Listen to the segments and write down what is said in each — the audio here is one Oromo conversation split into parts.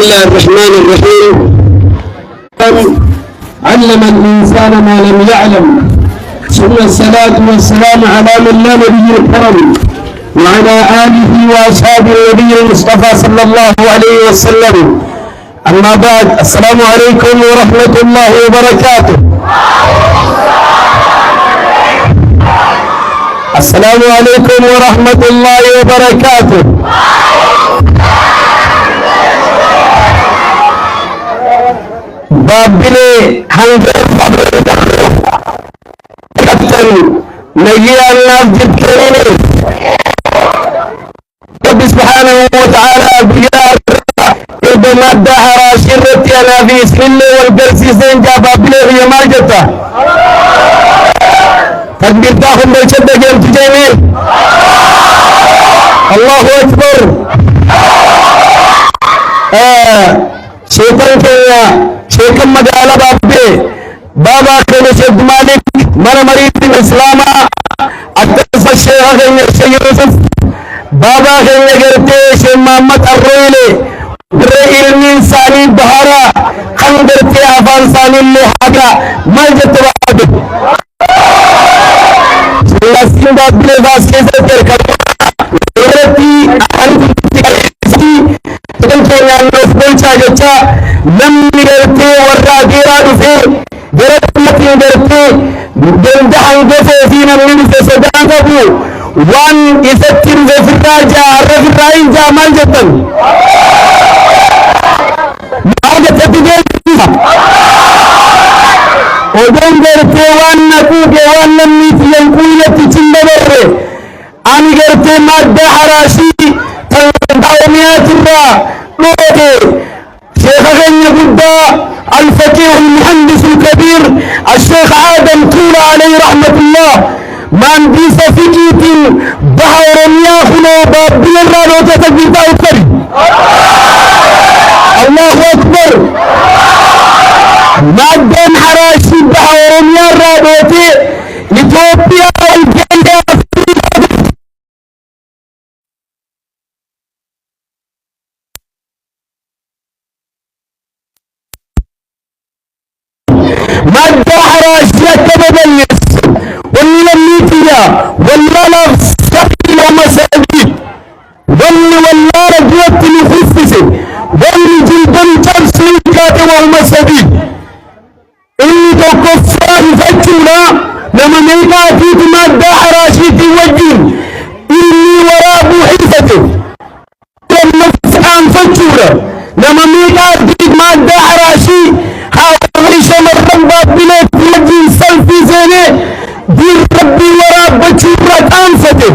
الله الرحمن الرحيم. علم الإنسان ما لم يعلم، ثم الصلاة والسلام على من لا نبي الكرم وعلى آله وأصحاب النبي المصطفى صلى الله عليه وسلم. أما بعد، السلام عليكم ورحمة الله وبركاته. السلام عليكم ورحمة الله وبركاته. बाबिले हंगे कप्तन नये अल्लाह जितने ने रब सुब्हानहु व तआला बिया इबमदा हराशिरत या नबी सिल्ले वल गरसिसन जा बाबिले यमा जता तकबीर ता हम बचत गेम तुझे में अल्लाहु अकबर। शेतन के शेखम मजाला बाबे बाबा के शेख मालिक मर मरीद इस्लामा अक्सर शेख गए शेख यूसुफ बाबा गए करते शेख मोहम्मद अर्रोले रे इल्मी इंसानी बहारा खंदरते अफान सानी ले हागा मस्जिद वाद लस्सी बाबे वास के से कर रती जच्चा नम्मी करते वर्रा गेरा दुफे गरतमती करते गंदहंगे से सीन नम्मी से सदान कबू वन इसत्तिन से फिराजा रफराइन जा मलजतन माज ततिगे ओदन करते वन नकू के वन नम्मी तियन कुलती चिंदबरे आन करते मद्दा हराशी तंदाउमियातिरा लोगे शेख गुड्डा الفقيه المهندس الكبير الشيخ آدم طول عليه رحمة الله من بيس فكيت بحر ياخلو بابل الرانو تتبيتا وكري الله أكبر مادن حراشي بحر يارانو تي إثيوبيا والجنة مادة حراشية كمبلس واللميتية واللالغ سقل ومساجد والله رجوة لخفسه والجلد الجرسيكات ومساجد إني توقفان فتشونا لما ميقاتيت مادة حراشية وجين إني وراء حيثته لما فسان فتشونا لما ميقاتيت مادة حراشي بلاد وجه سلفي زينه دير ربي وراب بچورا كان فتح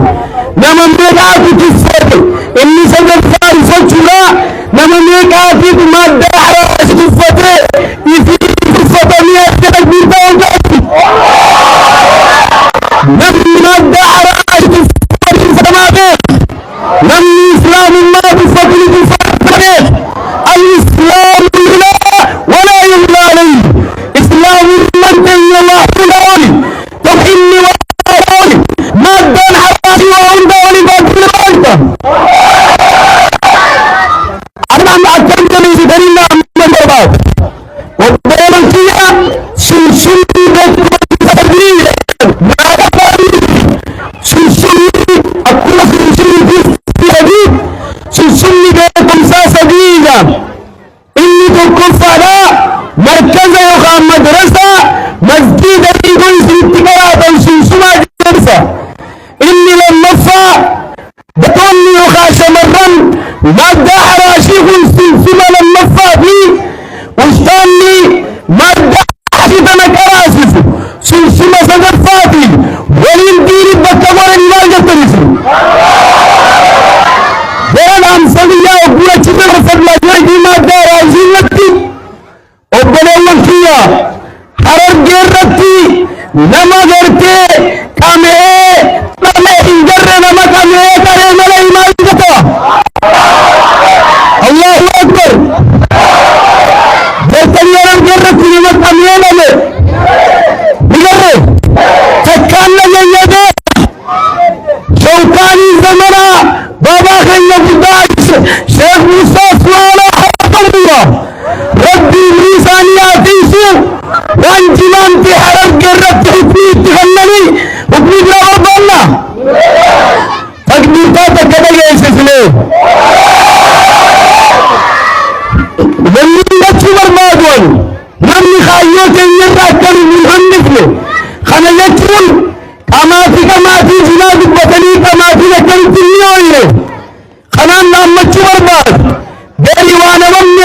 نما ميقاتي تفته اني سجل فاري فتشورا نما ميقاتي مادة حراش تفته يفي تفته مياه تكبير تاوجاتي نمي مادة حراش تفته فما بيت نمي اسلام ما تفته تفته الاسلام لا ولا يغلى عليه إسلام المنتهي الله دولي تحلي وعلي مادة حراشي وعن دولي باقل الغلطة أنا أكرم جميسي دليل من دربات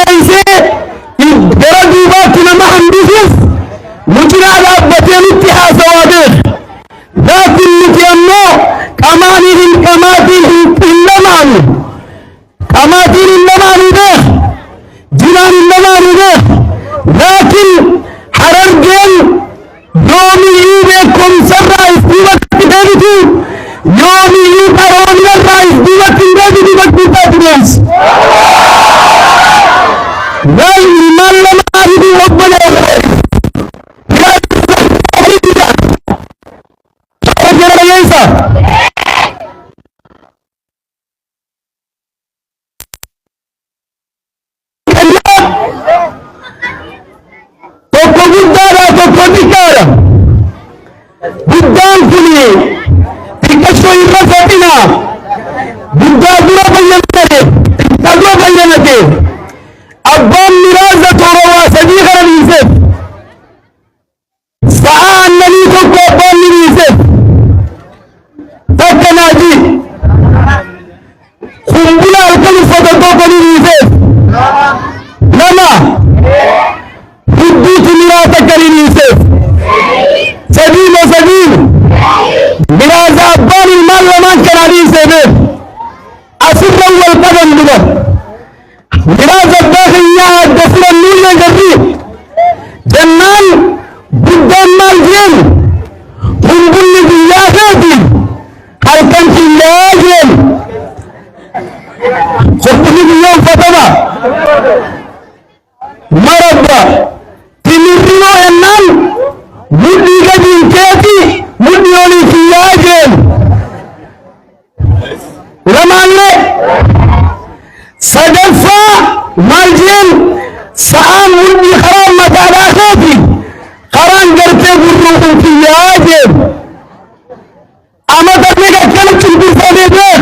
jabeeyse gara duubaatti nama hambisuuf mucina dhaabbatee nutti haasawaa beek. Laakiin nuti ammoo qamaatiin hin lamaanu qamaatiin hin lamaanu beek jinaan hin lamaanu beek. Laakiin Harargeen yoomiyyuu beekumsarraa is duubatti deebitu yoomiyyuu qaroomiyarraa is duubatti hin deebitu bakkiisaa turees. Ilmaan lamaaniitu obboleessa. Tokko guddaadha tokko xiqqaadha. Guddaan kuni xiqqashoo irra fedhina. Guddaa dura fayyadate xiqqaa dura fayyadate abbaan miraasa toora waa sadii kana dhiiseef sa'a annanii tokko abbaan ni dhiiseef takka naaji kumbula halkan uffata tokko ni dhiiseef lama hudduutu miraa takka ni dhiiseef sadiin miraasa abbaan ilmaan lamaan kana dhiiseef asirra wal qaban dura miraasa abbaa keenyaa adda filannuu yoo jirri jennaan guddaan maal jeen humbulli biyyaa keetiin halkan kiyyaa jeen humbulli biyyaa uffatama marabba timirrinoo ennaan mudhii gadiin keeti mudhii olii kiyyaa jeen lamaallee sadaffaa maal jeen sa'aan mudhii karaa mataadhaa keeti karaan gartee gurruun kiyyaa jeen amata meeqa akkana cunqurfatee beek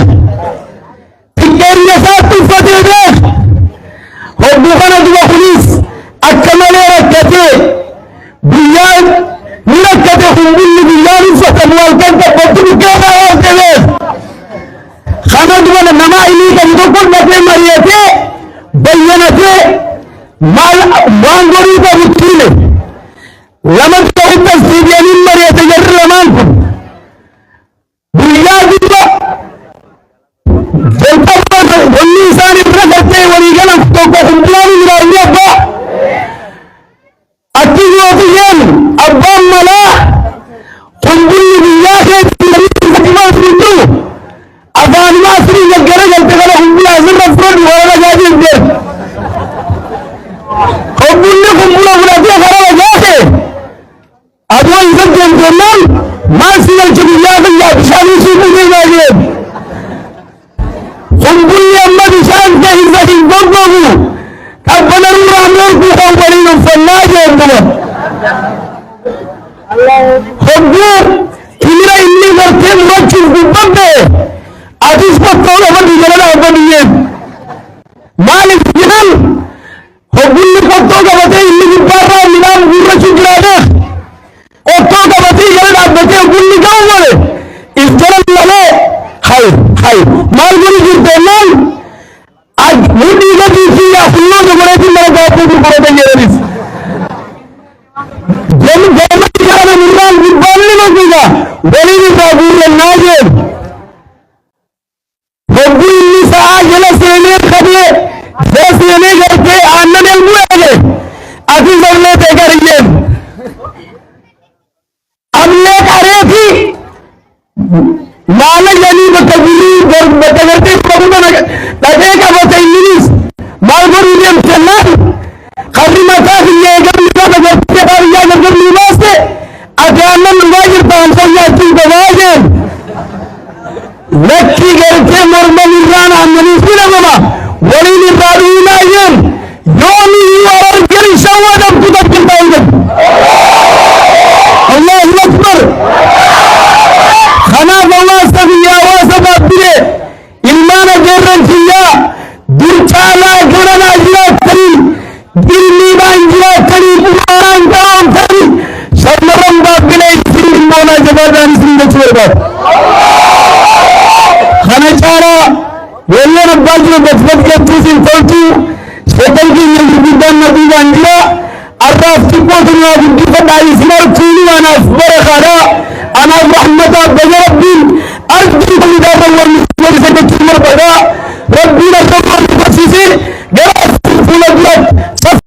xiqqeenya isaatti uffatee beek hogguu kana duba kunis akka malee rakkatee biyyaan ni rakkate humbulli biyyaan uffatamu halkan tabbatti bukkeedhaa oolte beek kana duba nama ilii kan tokko dhaqee mari'atee bayyanatee waan gorii qabu tiile lama ta'utti as deebi'anii mari'ate jarri lamaan kun guyyaa duba jalqaba wanni isaan irra galtee walii galan tokko humbulaan jiraayyu abbaa achi yoo biyyeen abbaan malaa humbulli biyyaa keetti jiru afaanumaa asirii gaggara galte kana humbulaa asirra fudhadhu warra gaajeen beeku humbulli humbula fudhatee kara gaase adoo isa jeenjennaan maal si galche biyyaa biyyaa bishaanii suuquu deemaa humbulli amma bishaan keessa hin goggogu qabbanarraa morguu kan waliin uffannaa jeenduma hogguu himira inni gartee murachuuf dubbadde atis qottoo qabadhu jala dhaabbadiyyeen maaliif jedhan hoggulli qottoo qabatee inni gubbaarraa midhaan gurrachuu jiraate qottoo qabatee jala dhaabbatee hoggulli ga'u godhe if jala malee hay maal godhi jirteennaan mudhii gadii fi yaafilloo dogoreetiin mara gaabbuu gurguratan jedhanis gamatti kana mirraan gubbaalli maguudha waliin irraa guurrannaa jeen hogguu inni sa'aa jala seenee qabee jala seenee gartee aannan elmuu eege ati sarlee ta'e gariyyeen amlee qareefi maala janii bakka gurii bakka gartee qabuma dhaqee qabate inninis maal godhuu deemtennaan qarri mataa kiyya eegamni qaba gartee baadiyyaa gargarnii baaste ati aannan dhugaa jirta hamsan nyaachuun qabaa jeen lakkii gartee morman irraan aannaniif ni dhabama waliin irraa dhuunaa jeen yoomiyyuu Harargeen shawwa dhabdu tabbirtaa hin jedhu Allahu Akbar kanaaf hawaasa biyyaa hawaasa baabbilee ilmaan ajeerran kiyyaa dur caalaa garanaa jiraattanii ilmiidhaan jiraattanii bu'aaraan garoomtanii shamarran baabbilee isin dhimmoonaa jabaadhaan isin jechuu barbaadu kana caalaa walloon abbaa jiru gadi gadi isin tolchuu sheekan keenya أنا بدي فتح يسمر كوني أنا أصبر خلا أنا رحمة ربي أرجو من دابا والمسلمين سكت سمر بدا